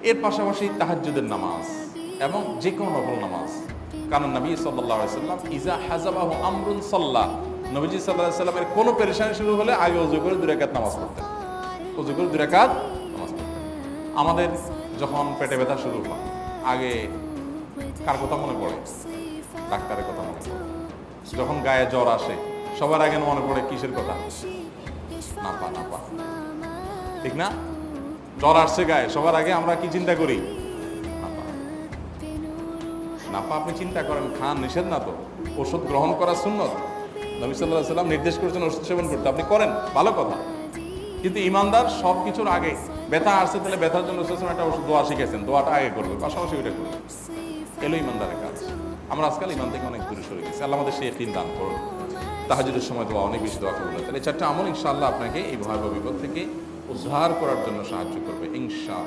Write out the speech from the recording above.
এর পাশাপাশি তাহাজ্জুদের নামাজ এবং যে কোনো নফল নামাজ। কারণ নবী সাল্লাল্লাহু আলাইহি সাল্লাম ইজা হাজাবাহু আমরুন সাল্লাহ, নবীজি সাল্লাল্লাহু আলাইহি সাল্লামের কোনো পেরেশানি শুরু হলে আগে ওযু করে 2 রাকাত নামাজ পড়তেন, ওযু করে 2 রাকাত নামাজ পড়তেন। আমাদের যখন পেটে ব্যথা শুরু হয় আগে কার কথা মনে পড়ে? ডাক্তারের কথা মনে পড়ে। যখন গায়ে জ্বর আসে সবার আগে মনে পড়ে কিসের কথা? নাপা, নাপা, ঠিক না? জ্বর আসছে গায়ে, সবার আগে আমরা কি চিন্তা করি? নাপা। নাপা আপনি চিন্তা করেন, খান, নিষেধ না তো, ওষুধ গ্রহণ করা সুন্নত। নবী সাল্লাল্লাহু আলাইহি সাল্লাম নির্দেশ করেছেন ওষুধ সেবন করতে, আপনি করেন, ভালো কথা। কিন্তু ইমানদার সব কিছুর আগে ব্যথা আসছে, তাহলে ব্যথার জন্য একটা ওষুধ দোয়া শিখেছেন, দোয়াটা আগে করবে, পাশাপাশি ওইটা করবে। এলো ইমানদারের কাজ। আমরা আজকাল ইমান থেকে অনেক দূরে সরে গেছি। আল্লাহ আমাদের সেই ইয়াকিন দান করুন। তাহাজ্জুদের সময় দোয়া অনেক বেশি দোয়া করবো। তাহলে 4টা আমল ইনশাআল্লাহ আপনাকে এই ভয়াবহ বিপদ থেকে উদ্ধার করার জন্য সাহায্য করবে ইনশাআল্লাহ।